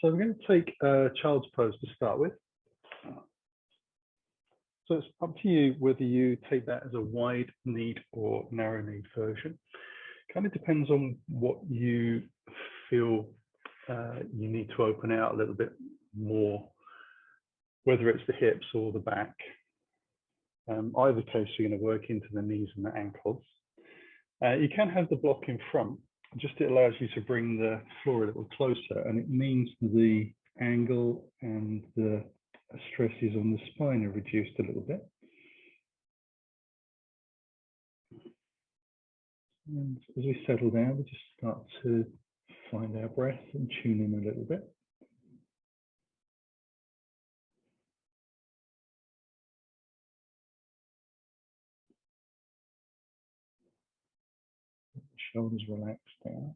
So we're going to take child's pose to start with. So it's up to you whether you take that as a wide-kneed or narrow-kneed version. Kind of depends on what you feel you need to open out a little bit more, whether it's the hips or the back. Either case, you're going to work into the knees and the ankles. You can have the block in front, just it allows you to bring the floor a little closer, and it means the angle and the stresses on the spine are reduced a little bit. And as we settle down, we just start to find our breath and tune in a little bit. Shoulders relax down.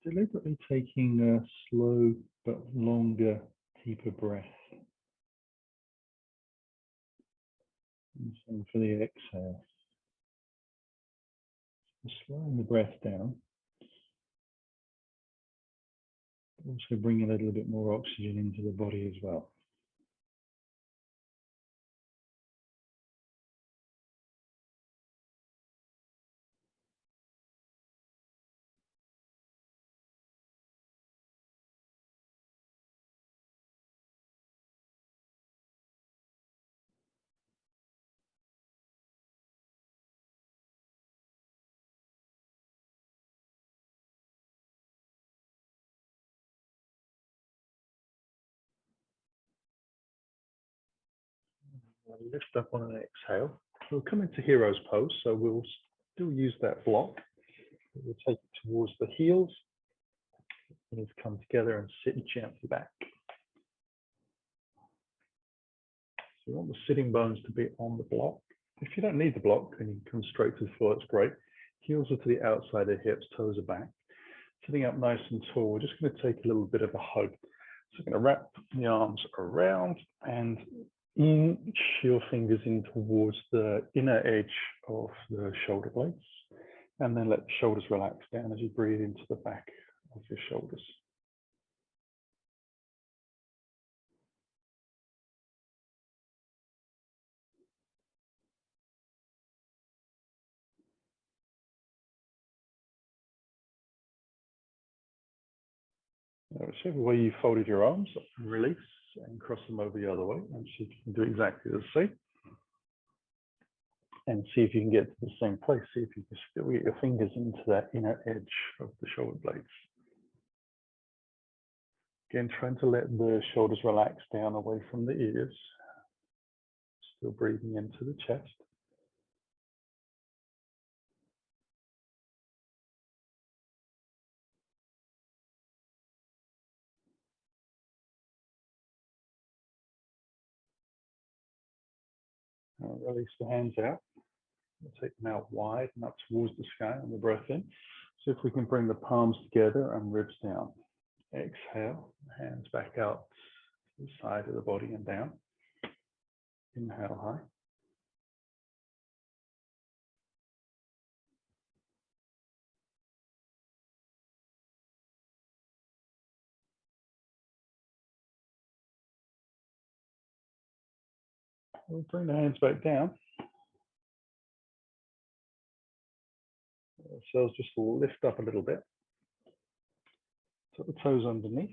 Deliberately taking a slow but longer, deeper breath. And same for the exhale. Slowing the breath down. Also bringing a little bit more oxygen into the body as well. Lift up on an exhale. We'll come into hero's pose, so we'll still use that block. We'll take it towards the heels. Knees come together and sit gently back. So we want the sitting bones to be on the block. If you don't need the block, then you can come straight to the floor. That's great. Heels are to the outside of the hips, toes are back. Sitting up nice and tall, we're just going to take a little bit of a hug. So we're going to wrap the arms around and inch your fingers in towards the inner edge of the shoulder blades, and then let the shoulders relax down as you breathe into the back of your shoulders. Whichever way you folded your arms, release and cross them over the other way, and see if you can do exactly the same. And see if you can get to the same place. See if you can still get your fingers into that inner edge of the shoulder blades. Again, trying to let the shoulders relax down away from the ears. Still breathing into the chest. Release the hands out. We'll take them out wide and up towards the sky on the breath in. So if we can bring the palms together and ribs down. Exhale, hands back out to the side of the body and down. Inhale high. We'll bring the hands back down. So just lift up a little bit. Tuck the toes underneath.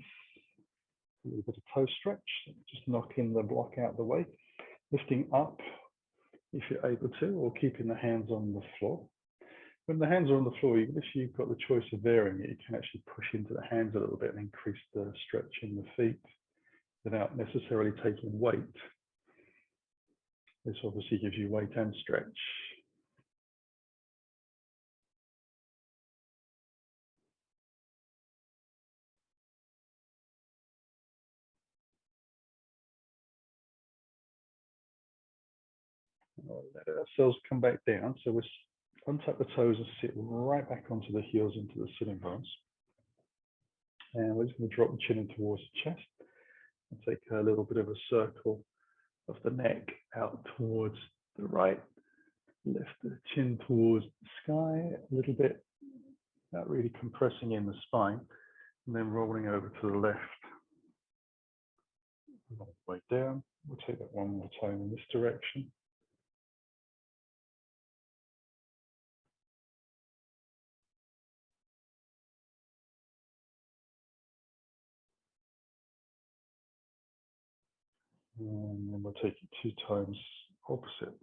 A little bit of toe stretch. Just knocking the block out of the way. Lifting up if you're able to, or keeping the hands on the floor. When the hands are on the floor, if you've got the choice of varying it, you can actually push into the hands a little bit and increase the stretch in the feet without necessarily taking weight. This obviously gives you weight and stretch. Let ourselves come back down. So we're Untuck the toes and sit right back onto the heels into the sitting bones. And we're just going to drop the chin in towards the chest and take a little bit of a circle of the neck out towards the right. Lift the chin towards the sky a little bit, not really compressing in the spine, and then rolling over to the left. All the way down. We'll take that one more time in this direction. And then we'll take it 2 times opposite.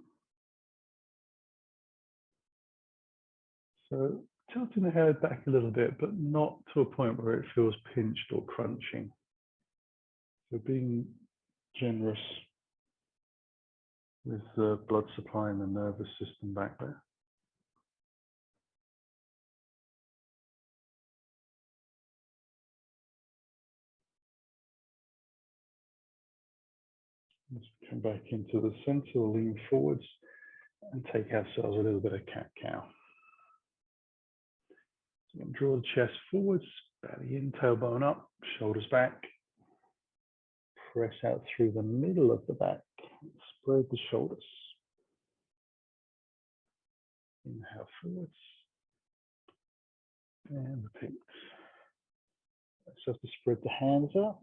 So tilting the head back a little bit, but not to a point where it feels pinched or crunching. So being generous with the blood supply and the nervous system back there. Let's come back into the center, lean forwards, and take ourselves a little bit of cat-cow. So draw the chest forwards, belly in, tailbone up, shoulders back. Press out through the middle of the back. Spread the shoulders. Inhale forwards. And repeat. So to spread the hands out.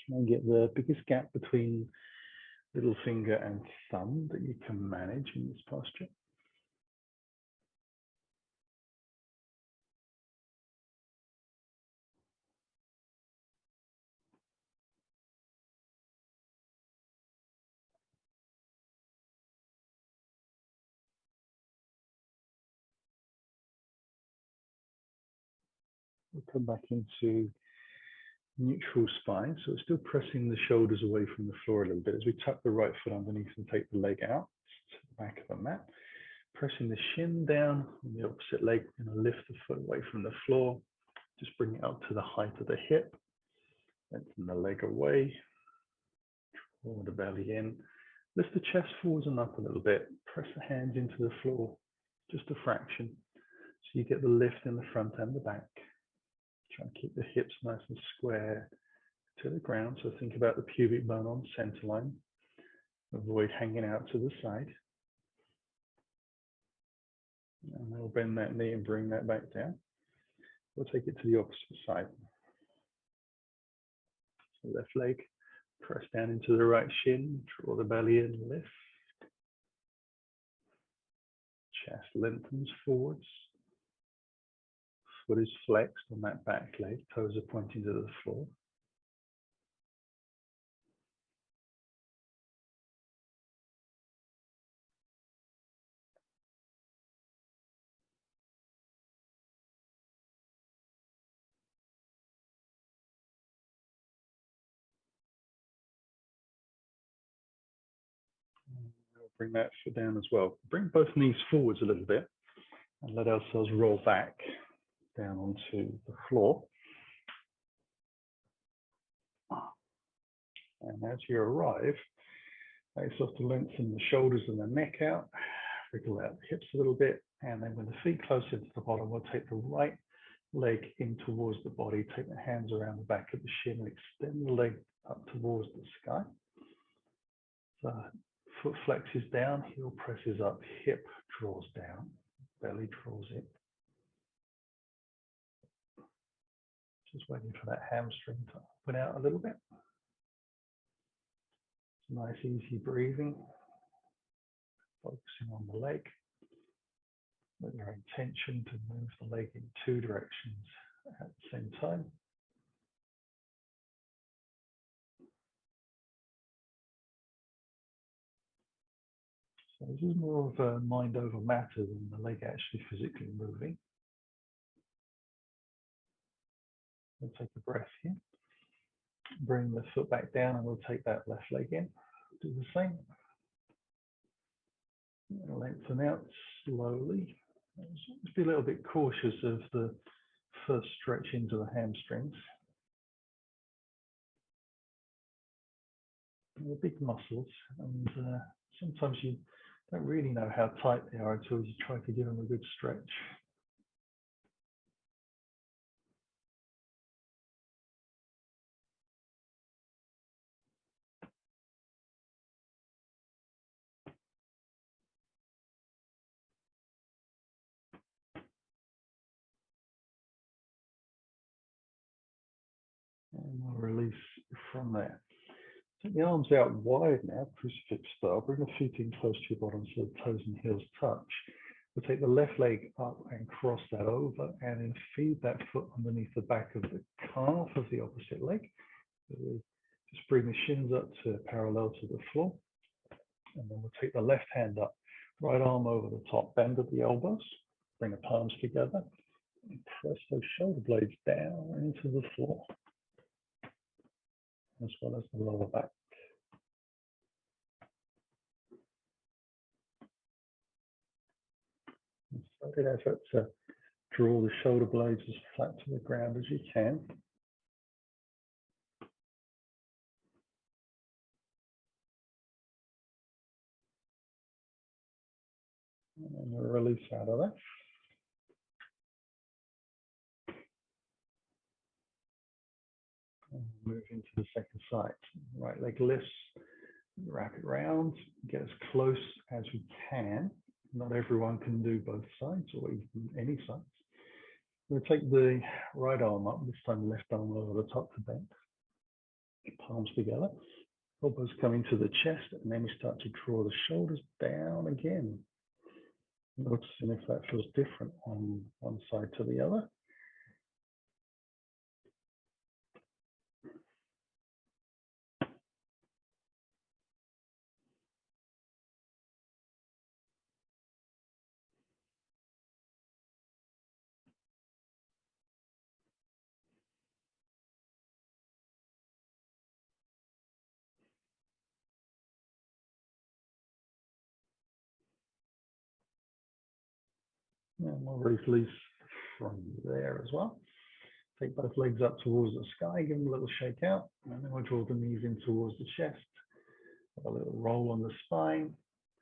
Try and get the biggest gap between little finger and thumb that you can manage in this posture. We'll come back into neutral spine. So we're still pressing the shoulders away from the floor a little bit as we tuck the right foot underneath and take the leg out to the back of the mat. Pressing the shin down on the opposite leg, we're going to lift the foot away from the floor. Just bring it up to the height of the hip. Lengthen the leg away. Draw the belly in. Lift the chest forwards and up a little bit. Press the hands into the floor, just a fraction. So you get the lift in the front and the back. Try and keep the hips nice and square to the ground. So think about the pubic bone on center line. Avoid hanging out to the side. And we'll bend that knee and bring that back down. We'll take it to the opposite side. So left leg, press down into the right shin, draw the belly in, lift. Chest lengthens forwards. Foot is flexed on that back leg, toes are pointing to the floor. We'll bring that foot down as well. Bring both knees forwards a little bit and let ourselves roll back down onto the floor. And as you arrive, allow yourself to lengthen the shoulders and the neck out, wriggle out the hips a little bit, and then with the feet closer to the bottom, we'll take the right leg in towards the body, take the hands around the back of the shin and extend the leg up towards the sky. So foot flexes down, heel presses up, hip draws down, belly draws in. Just waiting for that hamstring to open out a little bit. Nice, easy breathing. Focusing on the leg. With your intention to move the leg in 2 directions at the same time. So this is more of a mind over matter than the leg actually physically moving. We'll take a breath here. Bring the foot back down and we'll take that left leg in. Do the same. Lengthen out slowly. Just be a little bit cautious of the first stretch into the hamstrings. They're big muscles, and sometimes you Don't really know how tight they are until you try to give them a good stretch. And we'll release from there. Take the arms out wide now, crucifix style. Bring the feet in close to your bottom so the toes and heels touch. We'll take the left leg up and cross that over and then feed that foot underneath the back of the calf of the opposite leg. So we just bring the shins up to parallel to the floor. And then we'll take the left hand up, right arm over the top, bend at the elbows, bring the palms together, and press those shoulder blades down into the floor, as well as the lower back. Started effort to draw the shoulder blades as flat to the ground as you can. And then we'll release out of that. And move into the second side. Right leg lifts, wrap it round, get as close as we can. Not everyone can do both sides or even any sides. We'll take the right arm up, this time left arm over the top to bend. Palms together, elbows coming to the chest, and then we start to draw the shoulders down again. Noticing if that feels different on one side to the other. And we'll release from there as well. Take both legs up towards the sky, give them a little shake out, and then we'll draw the knees in towards the chest. Have a little roll on the spine,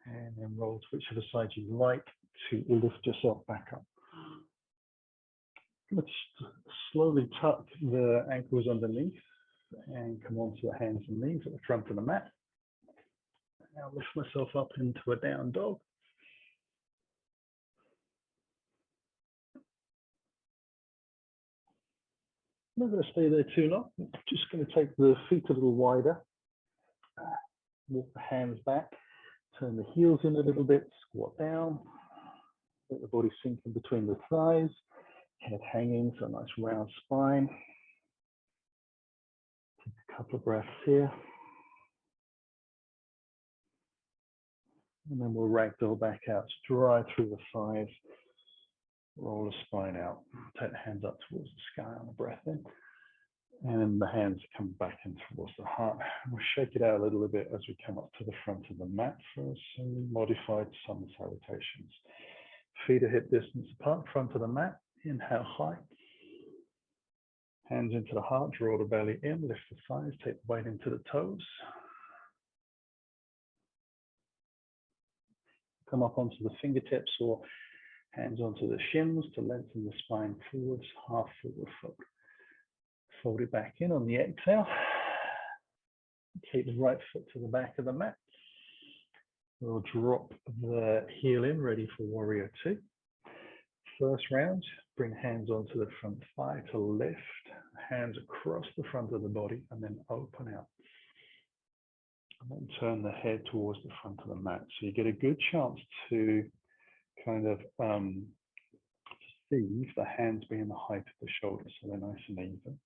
and then roll to whichever side you like to lift yourself back up. Let's slowly tuck the ankles underneath and come onto the hands and knees at the front of the mat. Now lift myself up into a down dog. I'm not going to stay there too long. I'm just going to take the feet a little wider, walk the hands back, turn the heels in a little bit, squat down, let the body sink in between the thighs, head hanging, so a nice round spine. Take a couple of breaths here. And then we'll ragdoll back out, dry through the thighs, roll the spine out, take the hands up towards the sky on the breath in. And then the hands come back in towards the heart. We'll shake it out a little bit as we come up to the front of the mat for some modified sun salutations. Feet are hip distance apart, front of the mat. Inhale high. Hands into the heart, draw the belly in, lift the thighs, take the weight into the toes. Come up onto the fingertips or hands onto the shins to lengthen the spine forwards, half forward fold. Fold it back in on the exhale. Take the right foot to the back of the mat. We'll drop the heel in, ready for warrior two. First round, bring hands onto the front thigh to lift, hands across the front of the body, and then open out. And then turn the head towards the front of the mat. So you get a good chance to kind of see the hands being the height of the shoulders, so they're nice and even.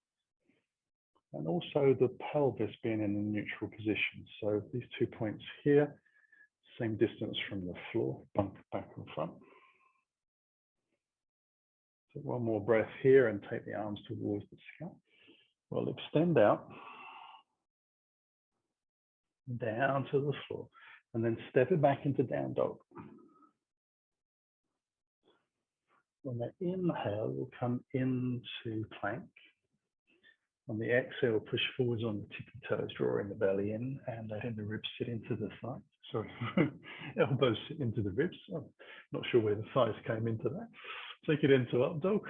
And also the pelvis being in a neutral position. So these 2 points here, same distance from the floor, bump back and front. Take one more breath here and take the arms towards the scalp. We'll extend out, down to the floor, and then step it back into down dog. On the inhale, we'll come into plank. On the exhale, push forwards on the tippy toes, drawing the belly in and letting the ribs sit into the thighs. sorry, elbows into the ribs. I'm not sure where the thighs came into that. Take it into up dog.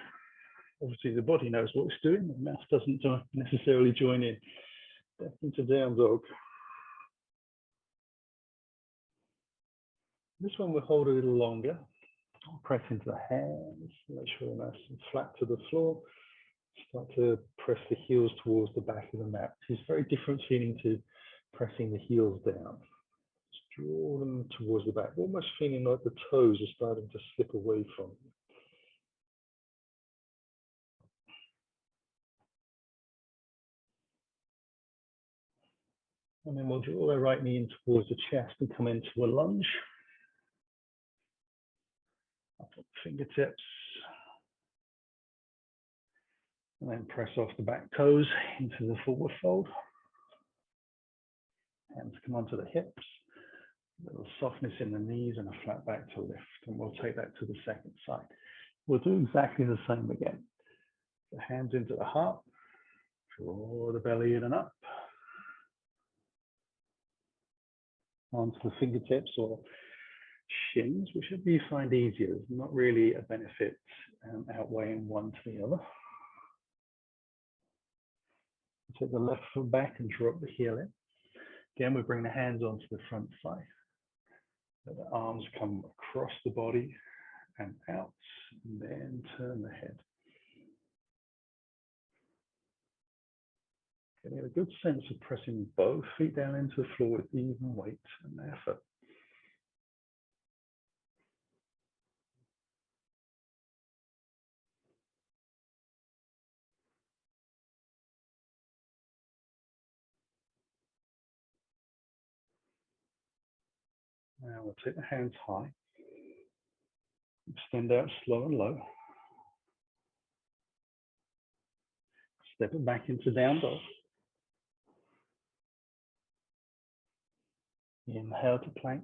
Obviously the body knows what it's doing, the mouth doesn't necessarily join in. Back into down dog. This one we'll hold a little longer. Press into the hands, make sure they're nice and flat to the floor. Start to press the heels towards the back of the mat. It's very different feeling to pressing the heels down. Just draw them towards the back, almost feeling like the toes are starting to slip away from you. And then we'll draw our right knee in towards the chest and come into a lunge. Up at the fingertips. And then press off the back toes into the forward fold. Hands come onto the hips. A little softness in the knees and a flat back to lift. And we'll take that to the second side. We'll do exactly the same again. The hands into the heart. Draw the belly in and up. Onto the fingertips or shins, whichever you find easier. There's not really a benefit outweighing one to the other. Take the left foot back and drop the heel in. Again, we bring the hands onto the front thigh. Let the arms come across the body and out, and then turn the head. Getting a good sense of pressing both feet down into the floor with even weight and effort. Now we'll take the hands high. Extend out slow and low. Step it back into down dog. Inhale to plank.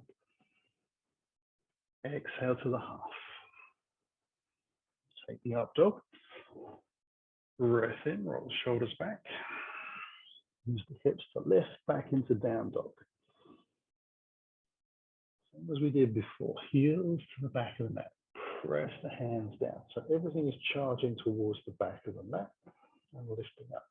Exhale to the half. Take the up dog. Breath in, roll the shoulders back. Use the hips to lift back into down dog. Same as we did before, heels to the back of the mat. Press the hands down. So everything is charging towards the back of the mat and lifting up.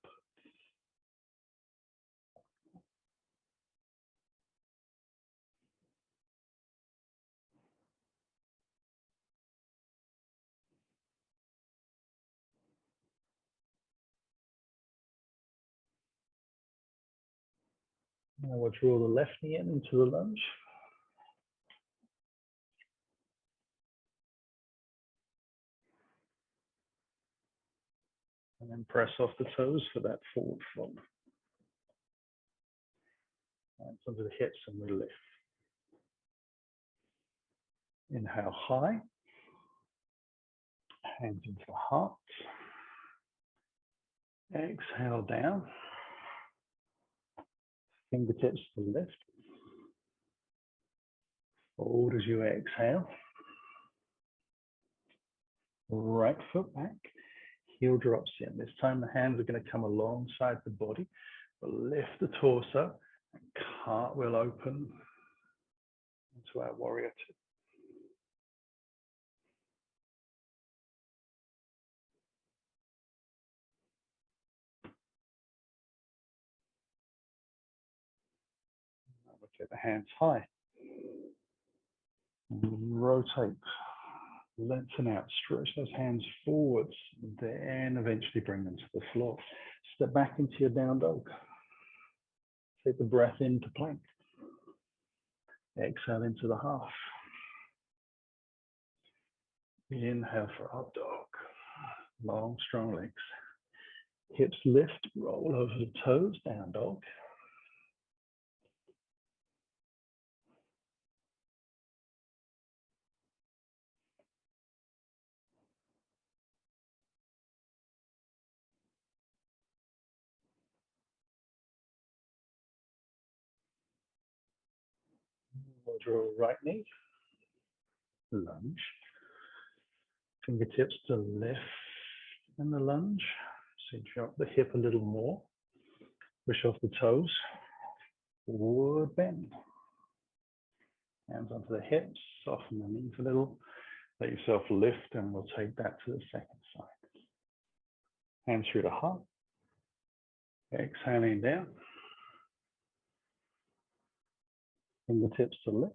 Now we'll draw the left knee in into the lunge. And then press off the toes for that forward fold. Hands under the hips and we lift. Inhale high. Hands into the heart. Exhale down. Fingertips to the lift. Fold as you exhale. Right foot back. Heel drops in. This time the hands are going to come alongside the body. We'll lift the torso and cartwheel open into our warrior two. Now we'll get the hands high. Rotate. Lengthen out, stretch those hands forwards, then eventually bring them to the floor. Step back into your down dog. Take the breath into plank. Exhale into the half. Inhale for up dog. Long, strong legs. Hips lift, roll over the toes, down dog. We'll draw right knee, lunge. Fingertips to lift in the lunge. So you drop the hip a little more. Push off the toes. Forward bend. Hands onto the hips, soften the knees a little. Let yourself lift, and we'll take that to the second side. Hands through the heart. Exhaling down. Fingertips to lift.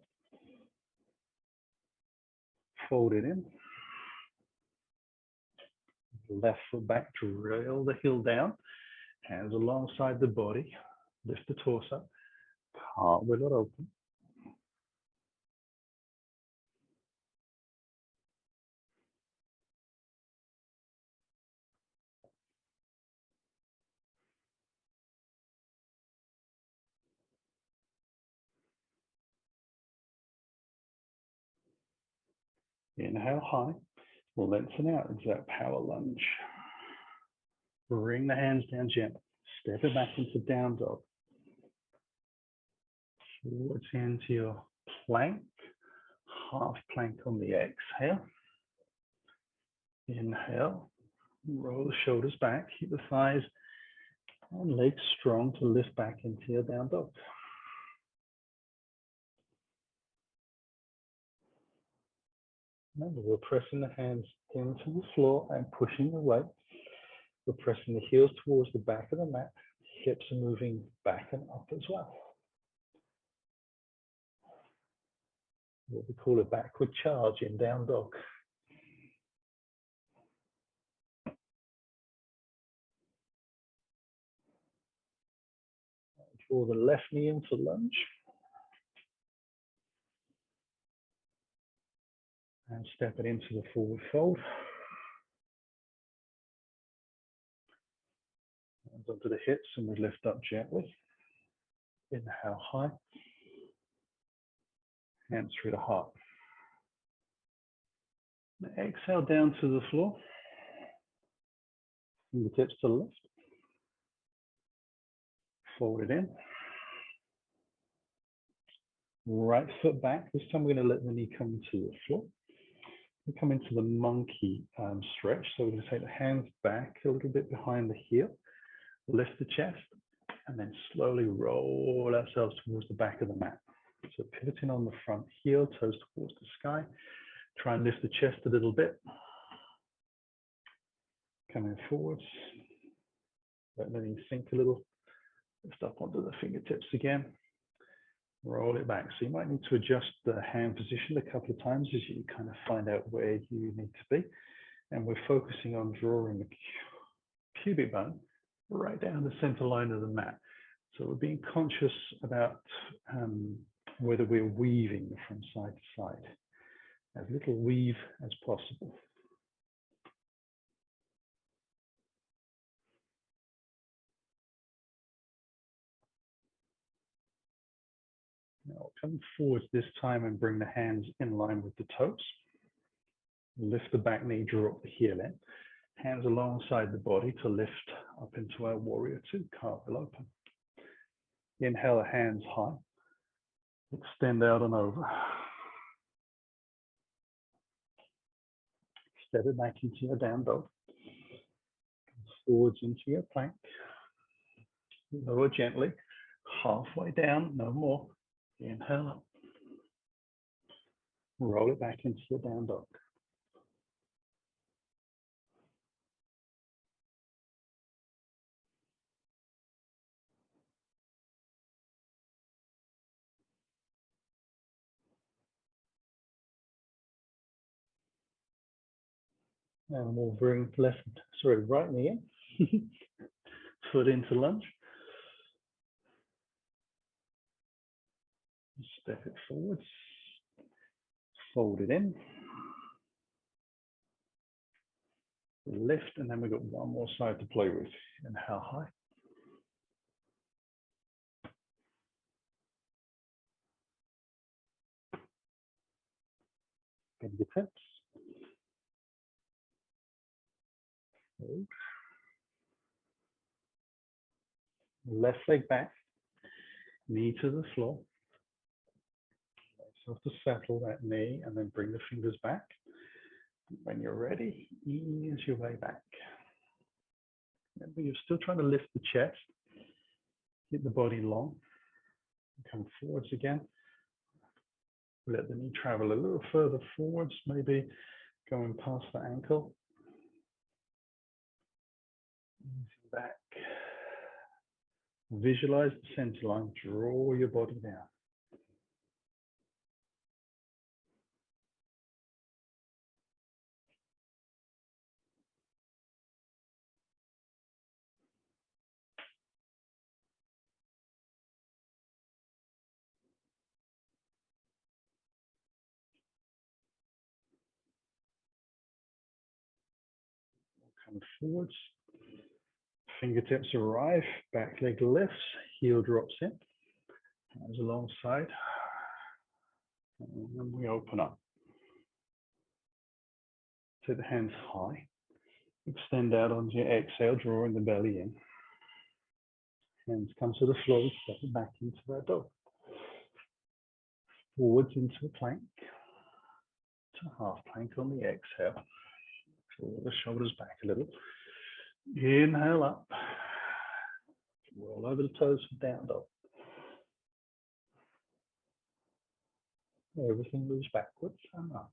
Fold it in. Left foot back, drill the heel down. Hands alongside the body. Lift the torso. Cartwheel it open. Inhale high. Lengthen out into that power lunge. Bring the hands down gently. Step it back into down dog. Forwards into your plank. Half plank on the exhale. Inhale. Roll the shoulders back. Keep the thighs and legs strong to lift back into your down dog. Remember, we're pressing the hands into the floor and pushing the weight. We're pressing the heels towards the back of the mat. Hips are moving back and up as well. What we call a backward charge in down dog. Draw the left knee in for lunge. And step it into the forward fold. Hands onto the hips, and we lift up gently. Inhale high. Hands through the heart. Exhale down to the floor. Fingertips to the left. Fold it in. Right foot back. This time we're going to let the knee come to the floor. We come into the monkey stretch. So we're going to take the hands back a little bit behind the heel. Lift the chest. And then slowly roll ourselves towards the back of the mat. So pivoting on the front heel, toes towards the sky. Try and lift the chest a little bit. Coming forwards. Let the knee sink a little. Lift up onto the fingertips again. Roll it back. So you might need to adjust the hand position a couple of times as you kind of find out where you need to be. And we're focusing on drawing the pubic bone right down the center line of the mat. So we're being conscious about whether we're weaving from side to side. As little weave as possible. Now come forwards this time and bring the hands in line with the toes. Lift the back knee, draw up the heel in. Hands alongside the body to lift up into our warrior two, cartwheel open. Inhale, hands high. Extend out and over. Step it back into your down dog. Forwards into your plank. Lower gently. Halfway down, no more. Inhale up. Roll it back into your down dog. And we'll bring right knee in. Foot into lunge. Step it forwards. Fold it in. Lift, and then we've got one more side to play with. Inhale high. Bend your hips. Hold. Left leg back. Knee to the floor. So to settle that knee and then bring the fingers back. When you're ready, ease your way back. Remember, you're still trying to lift the chest. Keep the body long. Come forwards again. Let the knee travel a little further forwards, maybe going past the ankle. Easing back. Visualize the center line, draw your body down. Come forwards. Fingertips arrive, back leg lifts, heel drops in. Hands alongside. And then we open up. Take the hands high. Extend out onto your exhale, drawing the belly in. Hands come to the floor, step back into that dog. Forwards into a plank. To half plank on the exhale. Draw the shoulders back a little. Inhale up. Roll over the toes for down dog. Everything moves backwards and up.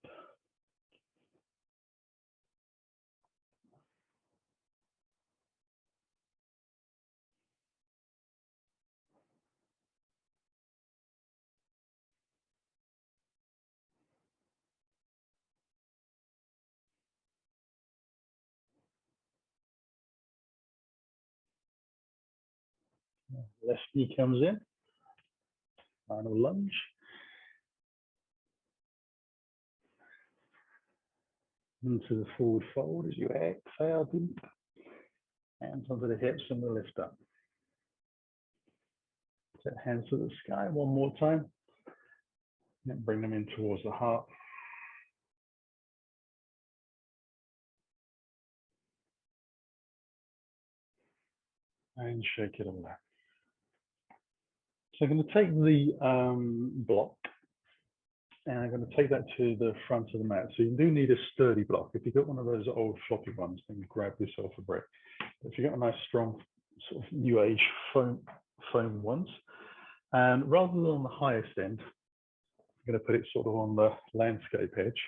Left knee comes in. Final lunge. Into the forward fold as you exhale deep. Hands onto the hips and we lift up. Set hands to the sky one more time. And bring them in towards the heart. And shake it all out. So I'm going to take the block and I'm going to take that to the front of the mat. So you do need a sturdy block. If you've got one of those old floppy ones, then grab yourself a brick. If you've got a nice strong sort of new age foam ones, and rather than on the highest end, I'm going to put it sort of on the landscape edge,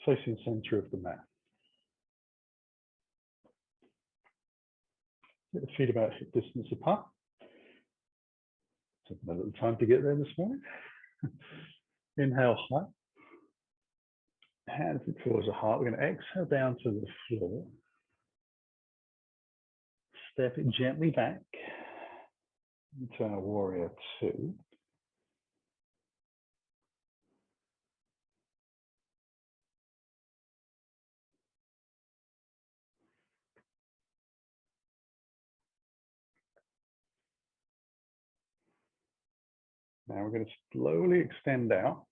facing center of the mat. Get the feet about hip distance apart. Taking a little time to get there this morning. Inhale high. Hands towards the heart. We're going to exhale down to the floor. Step it gently back into our warrior two. Now we're going to slowly extend out,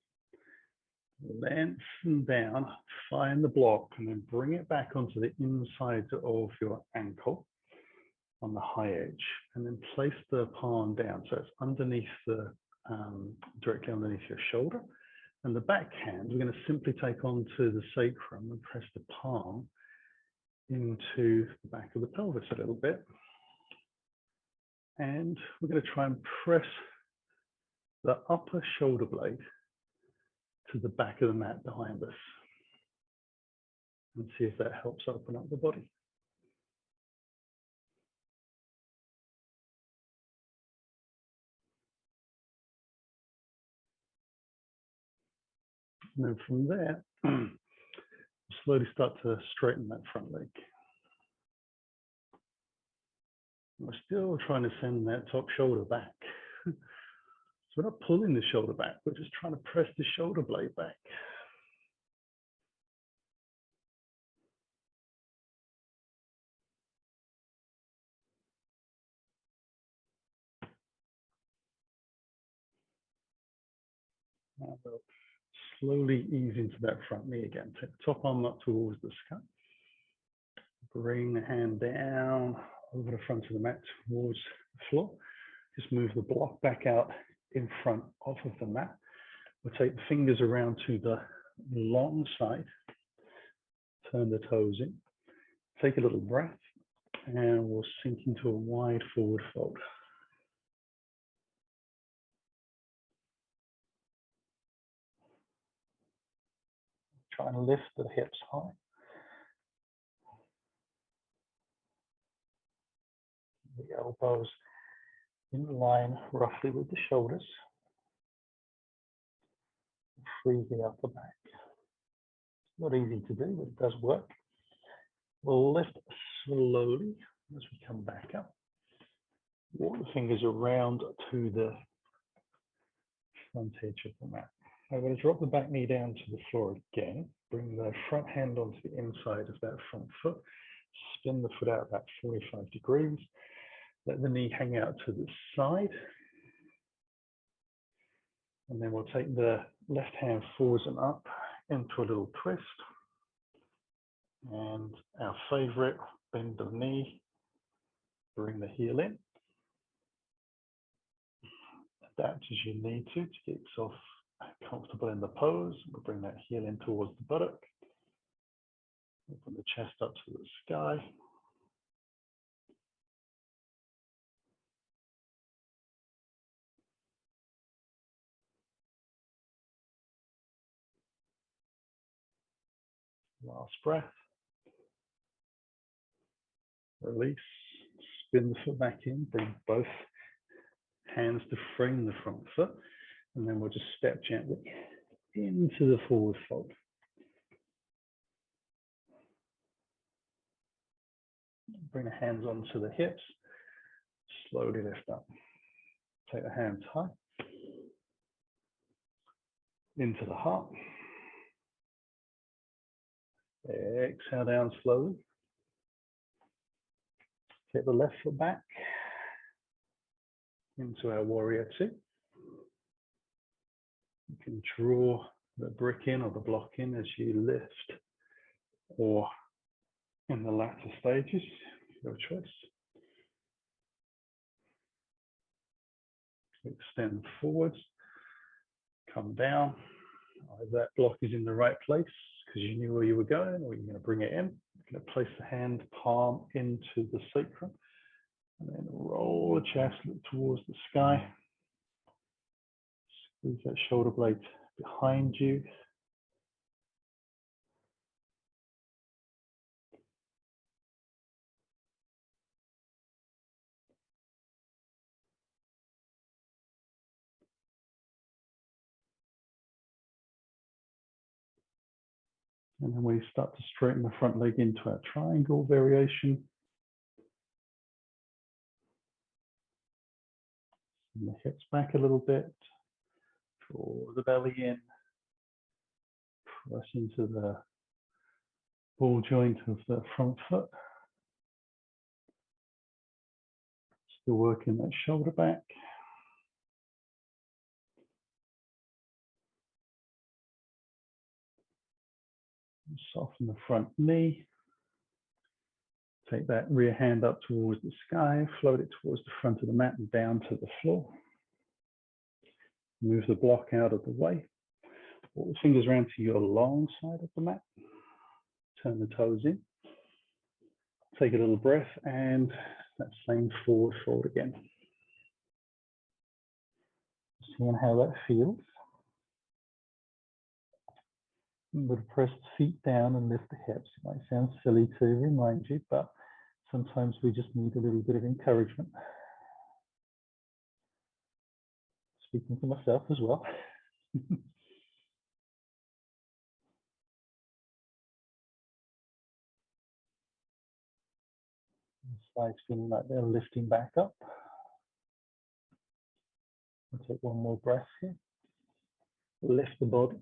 lengthen down, find the block, and then bring it back onto the inside of your ankle on the high edge, and then place the palm down so it's underneath the, directly underneath your shoulder. And the back hand, we're going to simply take onto the sacrum and press the palm into the back of the pelvis a little bit. And we're going to try and press the upper shoulder blade to the back of the mat behind us and see if that helps open up the body. And then from there, slowly start to straighten that front leg. We're still trying to send that top shoulder back. So we're not pulling the shoulder back, we're just trying to press the shoulder blade back. Now we'll slowly ease into that front knee again. Take the top arm up towards the sky. Bring the hand down over the front of the mat towards the floor. Just move the block back out in front of the mat. We'll take the fingers around to the long side. Turn the toes in. Take a little breath and we'll sink into a wide forward fold. Try and lift the hips high. The elbows in line roughly with the shoulders. Free the upper back. Not easy to do, but it does work. We'll lift slowly as we come back up. Walk the fingers around to the front edge of the mat. I'm going to drop the back knee down to the floor again. Bring the front hand onto the inside of that front foot. Spin the foot out about 45 degrees. Let the knee hang out to the side. And then we'll take the left hand forwards and up into a little twist. And our favorite, bend the knee, bring the heel in. Adapt as you need to get yourself comfortable in the pose. We'll bring that heel in towards the buttock. Open the chest up to the sky. Last breath. Release. Spin the foot back in. Bring both hands to frame the front foot. And then we'll just step gently into the forward fold. Bring the hands onto the hips. Slowly lift up. Take the hands high. Into the heart. Exhale down slowly. Take the left foot back into our warrior two. You can draw the brick in or the block in as you lift, or in the latter stages, your choice. Extend forwards, come down. Either that block is in the right place because you knew where you were going, or you're going to bring it in. You're going to place the hand palm into the sacrum, and then roll the chest, look towards the sky. Squeeze that shoulder blade behind you. And then we start to straighten the front leg into our triangle variation. And the hips back a little bit. Draw the belly in. Press into the ball joint of the front foot. Still working that shoulder back. Soften the front knee. Take that rear hand up towards the sky, float it towards the front of the mat and down to the floor. Move the block out of the way. Walk the fingers around to your long side of the mat. Turn the toes in. Take a little breath and that same forward fold again. Seeing how that feels. But press the feet down and lift the hips. It might sound silly to remind you, but sometimes we just need a little bit of encouragement. Speaking for myself as well. Sides feeling like they're lifting back up. I'll take one more breath here. Lift the body.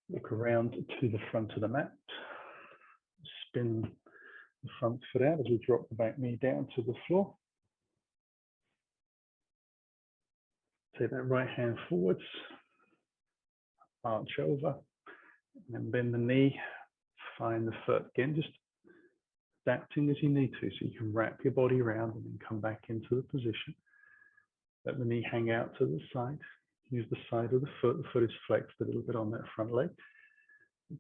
Look around to the front of the mat. Spin the front foot out as we drop the back knee down to the floor. Take that right hand forwards. Arch over. And then bend the knee. Find the foot. Again, just adapting as you need to, so you can wrap your body around and then come back into the position. Let the knee hang out to the side. Use the side of the foot is flexed a little bit on that front leg.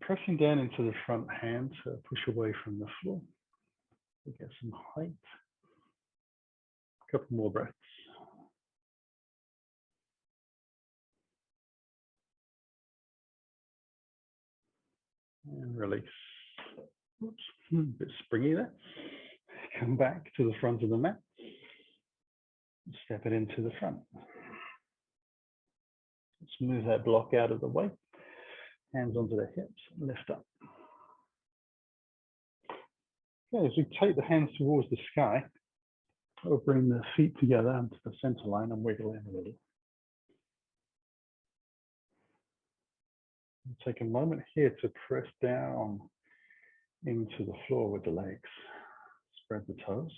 Pressing down into the front hand to push away from the floor. We get some height. A couple more breaths. And release. Oops, a bit springy there. Come back to the front of the mat. Step it into the front. Let's move that block out of the way. Hands onto the hips, lift up. Okay, as we take the hands towards the sky, we'll bring the feet together into the center line and wiggle in a little. Take a moment here to press down into the floor with the legs. Spread the toes.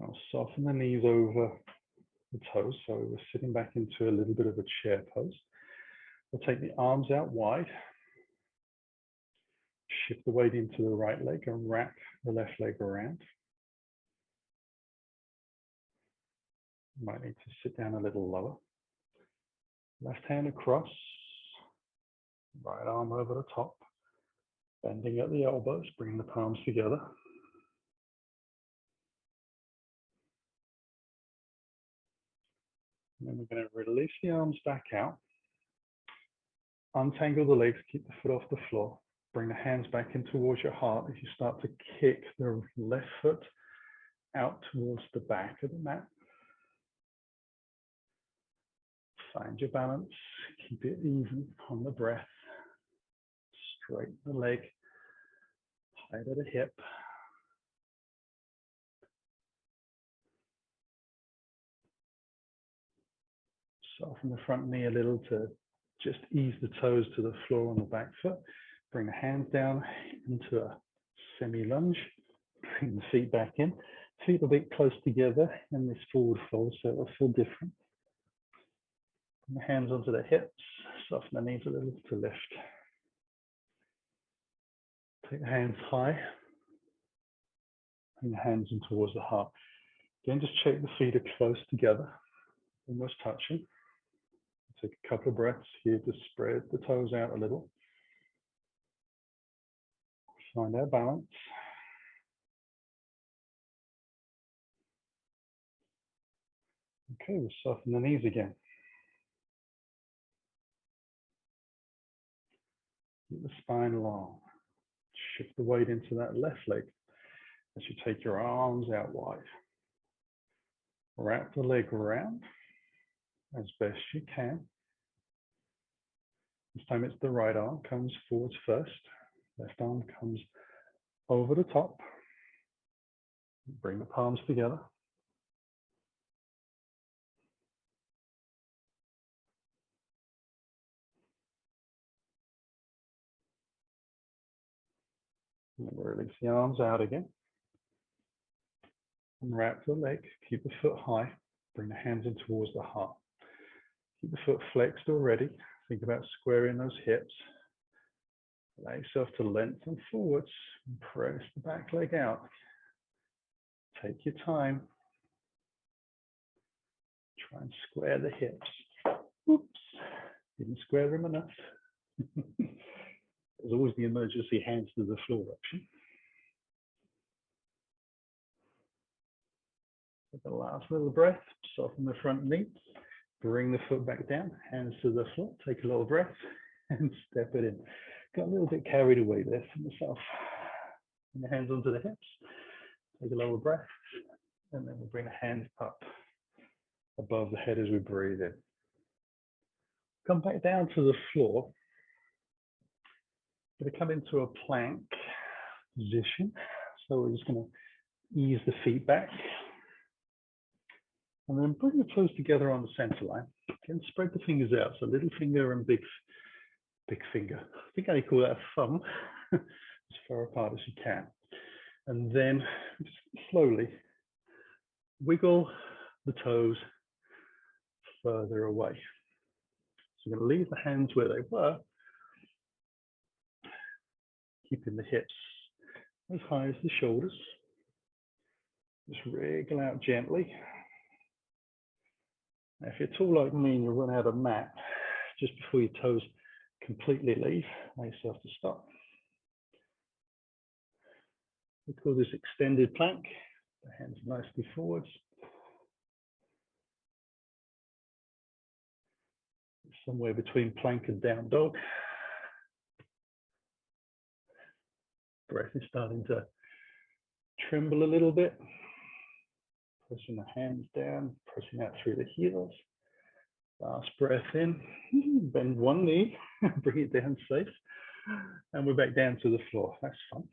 I'll soften the knees over the toes, so we're sitting back into a little bit of a chair pose. We'll take the arms out wide. Shift the weight into the right leg and wrap the left leg around. You might need to sit down a little lower. Left hand across, right arm over the top, bending at the elbows, bring the palms together. And then we're going to release the arms back out. Untangle the legs, keep the foot off the floor. Bring the hands back in towards your heart as you start to kick the left foot out towards the back of the mat. Find your balance, keep it even on the breath. Straighten the leg, tight at the hip. Soften the front knee a little to just ease the toes to the floor on the back foot. Bring the hands down into a semi-lunge. Bring the feet back in. Feet a bit close together in this forward fold, so it'll feel different. Bring the hands onto the hips. Soften the knees a little to lift. Take the hands high. Bring the hands in towards the heart. Again, just check the feet are close together, almost touching. Take a couple of breaths here to spread the toes out a little. Find our balance. Okay, we'll soften the knees again. Keep the spine long. Shift the weight into that left leg as you take your arms out wide. Wrap the leg around as best you can. This time it's the right arm comes forwards first. Left arm comes over the top. Bring the palms together. And release the arms out again. And wrap the leg. Keep the foot high. Bring the hands in towards the heart. Keep the foot flexed already. Think about squaring those hips. Allow yourself to lengthen forwards and press the back leg out. Take your time. Try and square the hips. Oops, didn't square them enough. There's always the emergency hands to the floor option. Take the last little breath, soften the front knee. Bring the foot back down, hands to the floor, take a little breath and step it in. Got a little bit carried away there for myself. Bring the hands onto the hips, take a little breath, and then we'll bring the hands up above the head as we breathe in. Come back down to the floor. Going to come into a plank position. So we're just going to ease the feet back. And then bring the toes together on the center line. And spread the fingers out. So little finger and big finger. I think I call that a thumb. As far apart as you can. And then just slowly wiggle the toes further away. So we're going to leave the hands where they were. Keeping the hips as high as the shoulders. Just wriggle out gently. Now, if you're tall like me and you run out of mat, just before your toes completely leave, allow yourself to stop. We call this extended plank. The hands nicely forwards. somewhere between plank and down dog. Breath is starting to tremble a little bit. Pressing the hands down, pressing out through the heels. Last breath in, bend one knee, bring it down safe. And we're back down to the floor. That's fun.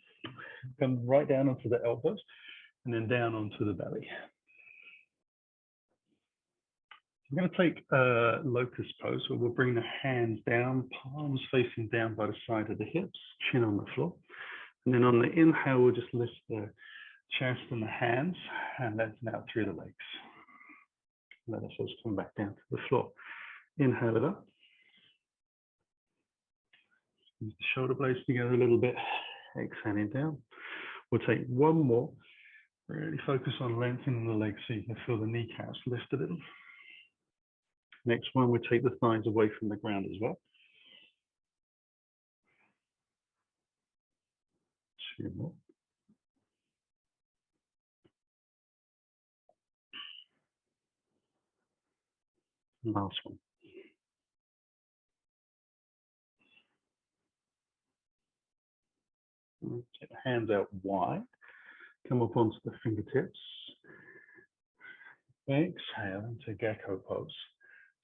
Come right down onto the elbows and then down onto the belly. I'm going to take a locust pose where we'll bring the hands down, palms facing down by the side of the hips, chin on the floor. And then on the inhale, we'll just lift the chest and the hands and lengthen out through the legs. Let ourselves come back down to the floor. Inhale it up. Use the shoulder blades together a little bit. Exhaling down. We'll take one more. Really focus on lengthening the legs so you can feel the kneecaps lift a little. Next one, we'll take the thighs away from the ground as well. Two more. Last one. Take the hands out wide. Come up onto the fingertips. Exhale into gecko pose.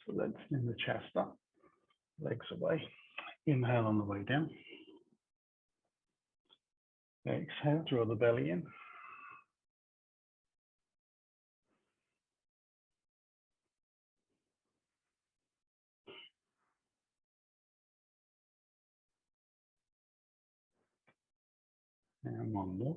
So lengthening the chest up, legs away. Inhale on the way down. Exhale, draw the belly in. And one more.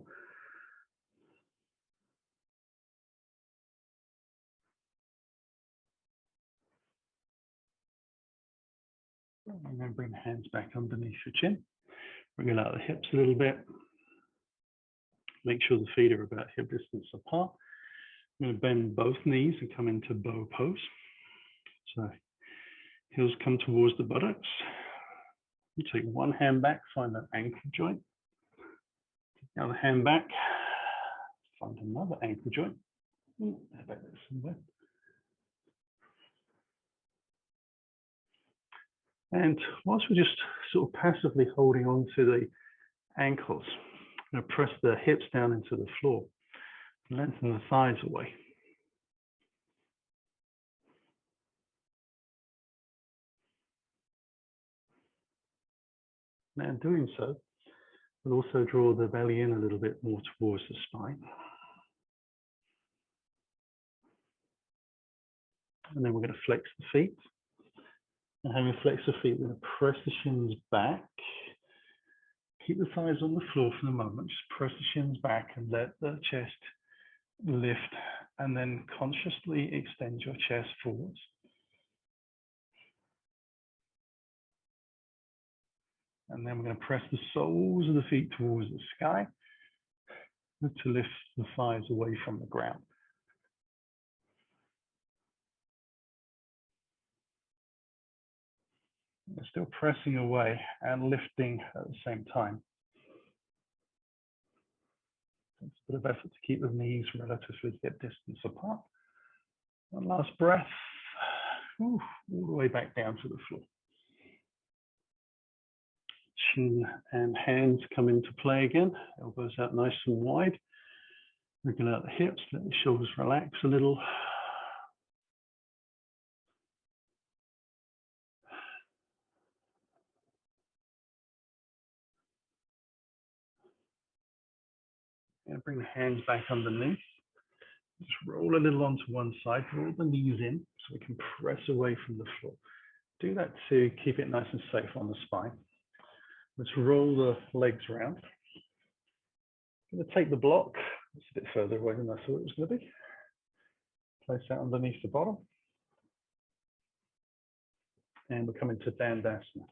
And then bring the hands back underneath your chin. Bring it out the hips a little bit. Make sure the feet are about hip distance apart. I'm going to bend both knees and come into bow pose. So heels come towards the buttocks. You take one hand back, find that ankle joint. Take the other hand back, find another ankle joint. And whilst we're just sort of passively holding on to the ankles, I'm going to press the hips down into the floor, lengthen the thighs away. Now, doing so, we'll also draw the belly in a little bit more towards the spine. And then we're going to flex the feet. And having flexed the feet, we're going to press the shins back. Keep the thighs on the floor for the moment. Just press the shins back and let the chest lift. And then consciously extend your chest forwards. And then we're going to press the soles of the feet towards the sky to lift the thighs away from the ground. We're still pressing away and lifting at the same time. It's a bit of effort to keep the knees relatively hip distance apart. One last breath. All the way back down to the floor. Chin and hands come into play again. Elbows out nice and wide. Wriggle out the hips, let the shoulders relax a little. And bring the hands back underneath. Just roll a little onto one side, roll the knees in so we can press away from the floor. Do that to keep it nice and safe on the spine. Let's roll the legs around. I'm going to take the block. It's a bit further away than I thought it was going to be. Place that underneath the bottom. And we'll come into Dandasana.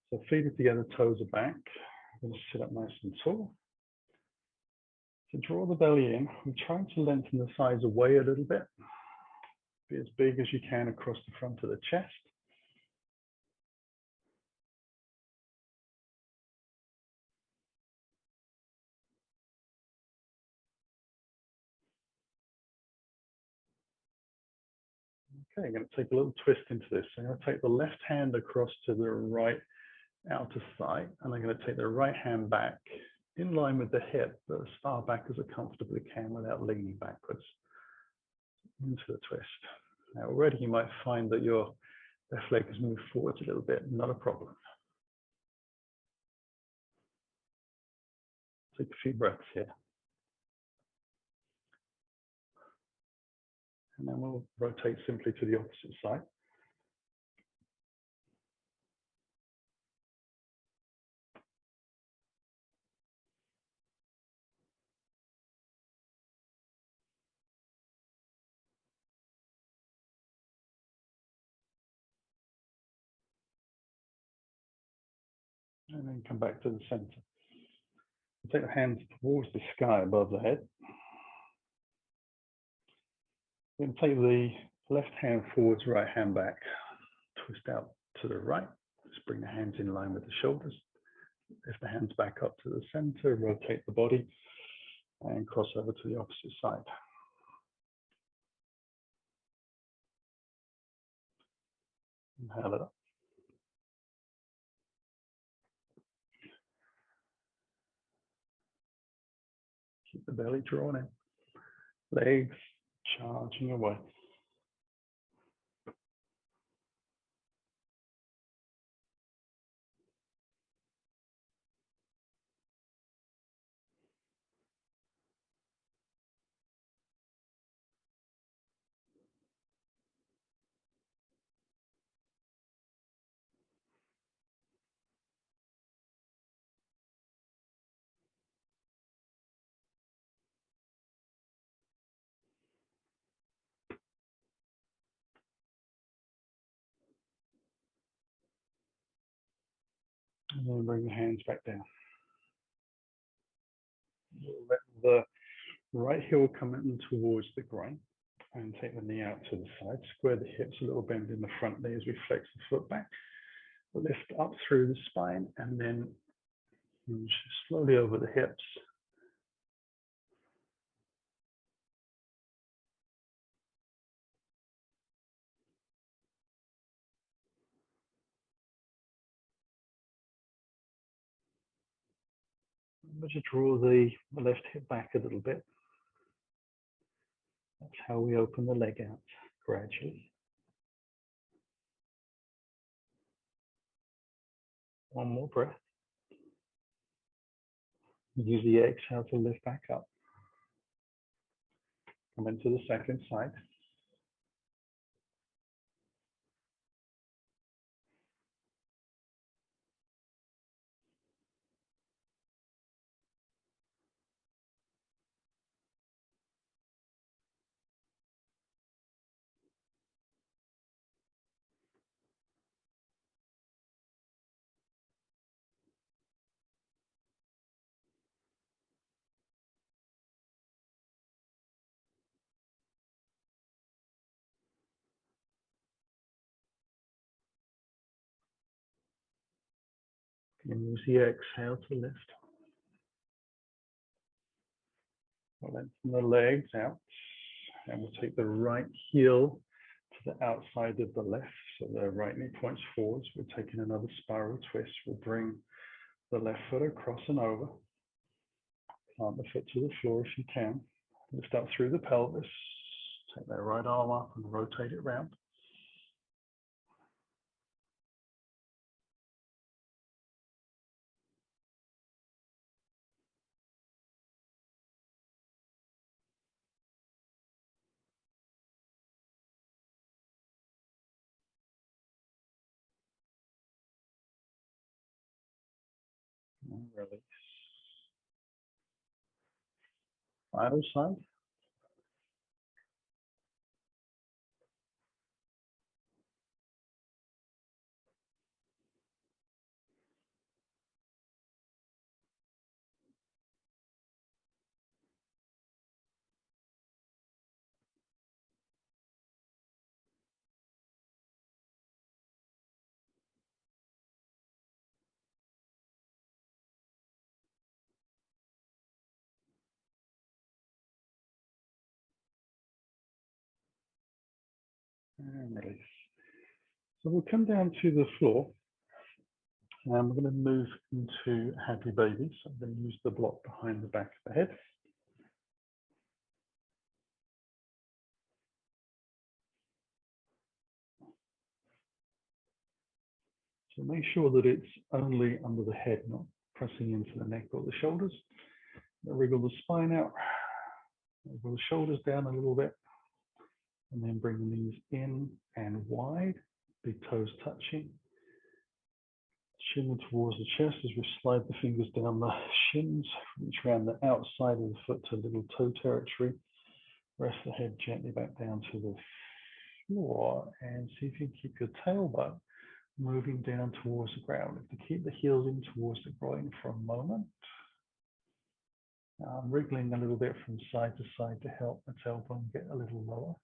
So feet are together, toes are back. I'm going to sit up nice and tall. So draw the belly in. I'm trying to lengthen the thighs away a little bit. Be as big as you can across the front of the chest. Okay, I'm going to take a little twist into this. So I'm going to take the left hand across to the right outer thigh, and I'm going to take the right hand back in line with the hip, but as far back as I comfortably can without leaning backwards into the twist. Now already you might find that your left leg has moved forwards a little bit, not a problem. Take a few breaths here. And then we'll rotate simply to the opposite side. And then come back to the center. Take the hands towards the sky above the head. Then take the left hand forwards, right hand back. Twist out to the right. Just bring the hands in line with the shoulders. Lift the hands back up to the center, rotate the body, and cross over to the opposite side. Inhale it up. Keep the belly drawn in. Legs charging away. And then bring the hands back down. Let the right heel come in towards the groin and take the knee out to the side. Square the hips, a little bend in the front knee as we flex the foot back. Lift up through the spine and then hinge slowly over the hips. Just draw the left hip back a little bit. That's how we open the leg out gradually. One more breath. Use the exhale to lift back up. Come into the second side. And use the exhale to lift. We'll lengthen the legs out. And we'll take the right heel to the outside of the left. So the right knee points forwards. We're taking another spiral twist. We'll bring the left foot across and over. Plant the foot to the floor if you can. Lift up through the pelvis. Take that right arm up and rotate it round. And release. Final side. and release. So we'll come down to the floor, and we're going to move into happy baby. So I'm going to use the block behind the back of the head. So make sure that it's only under the head, not pressing into the neck or the shoulders. Wriggle the spine out, wriggle the shoulders down a little bit, and then bring the knees in and wide, big toes touching. Chin towards the chest as we slide the fingers down the shins, reach around the outside of the foot to little toe territory. Rest the head gently back down to the floor, and see if you can keep your tailbone moving down towards the ground. If you keep the heels in towards the groin for a moment. I'm wriggling a little bit from side to side to help the tailbone get a little lower.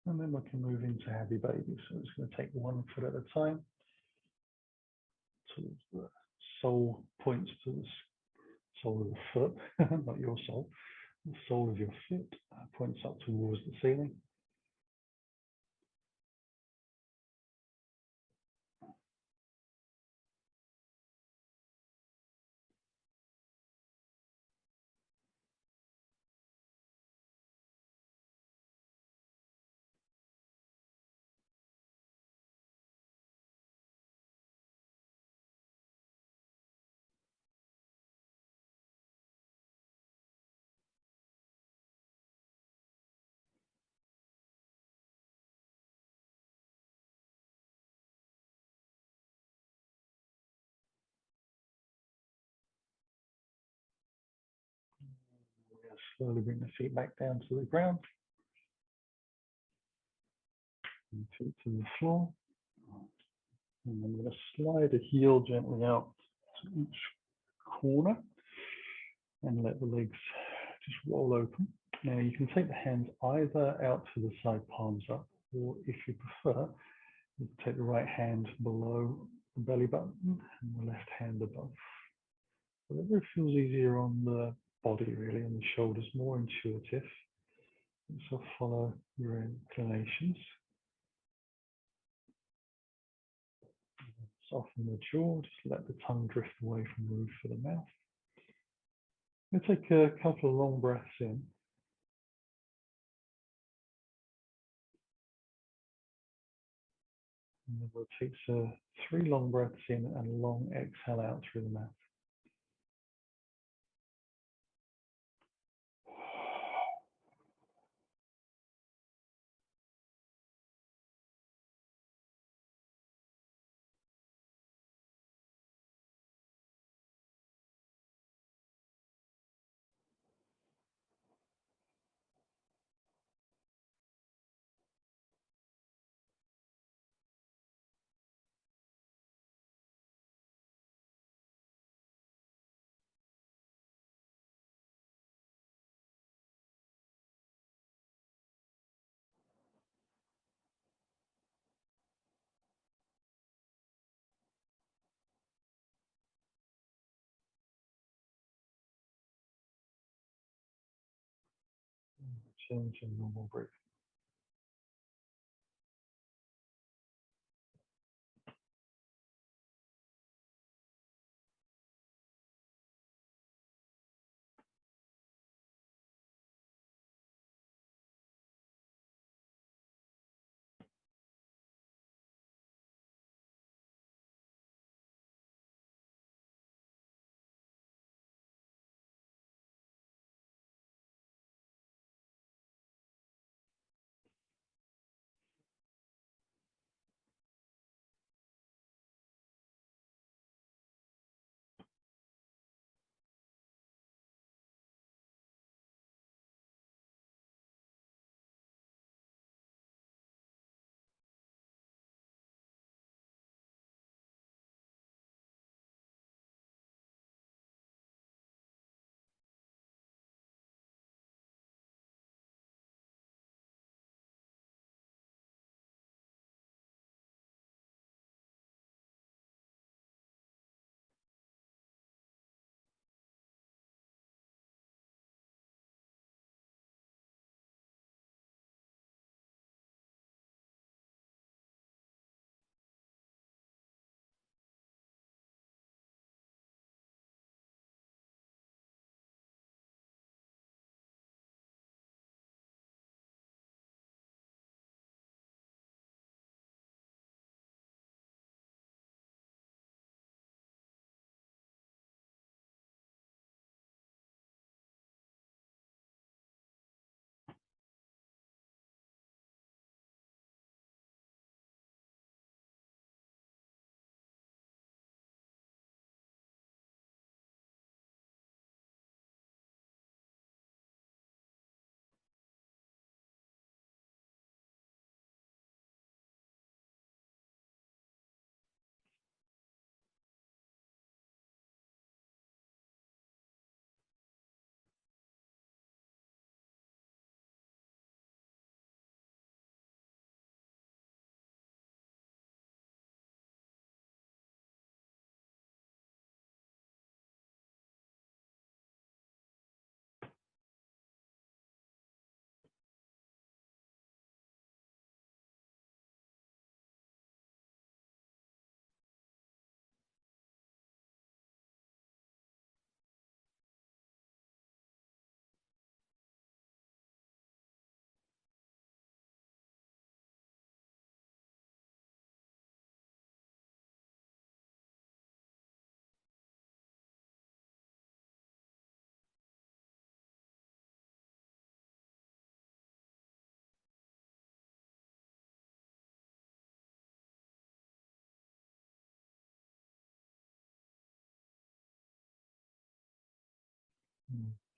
And then we can move into happy baby. So it's going to take one foot at a time. So the sole points to the sole of the foot, not your sole. The sole of your foot points up towards the ceiling. Slowly bring the feet back down to the ground. And feet to the floor. And I'm going to slide a heel gently out to each corner and let the legs just roll open. Now you can take the hands either out to the side, palms up, or if you prefer, you can take the right hand below the belly button and the left hand above. Whatever feels easier on the body, really, and the shoulders, more intuitive. So follow your inclinations. Soften the jaw, just let the tongue drift away from the roof of the mouth. We'll take a couple of long breaths in. And then we'll take 3 long breaths in and a long exhale out through the mouth. Change in normal breathing.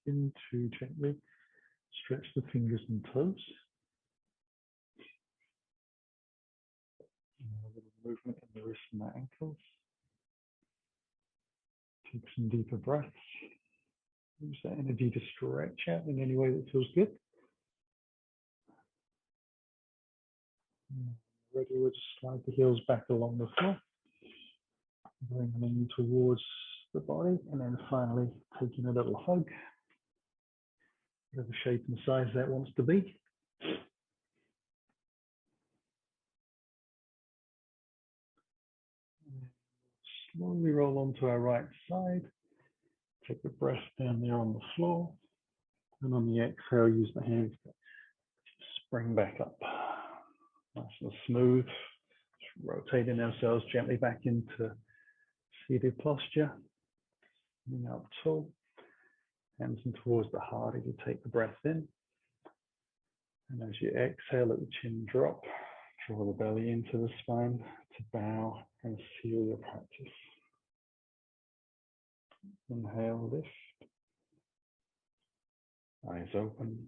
Begin to gently stretch the fingers and toes. A little movement in the wrists and the ankles. Take some deeper breaths. Use that energy to stretch out in any way that feels good. Ready, we'll just slide the heels back along the floor. Bring them in towards the body, and then finally taking a little hug. Whatever shape and size that wants to be. Slowly roll onto our right side. Take the breath down there on the floor. And on the exhale, use the hands to spring back up. Nice and smooth. Just rotating ourselves gently back into seated posture. Coming up tall. Hands in towards the heart as you take the breath in. And as you exhale, let the chin drop. Draw the belly into the spine to bow and seal your practice. Inhale, lift. Eyes open.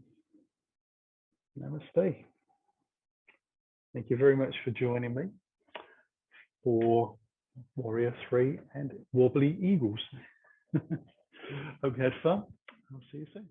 Namaste. Thank you very much for joining me for Warrior 3 and Wobbly Eagles. Hope you had fun. I'll see you soon.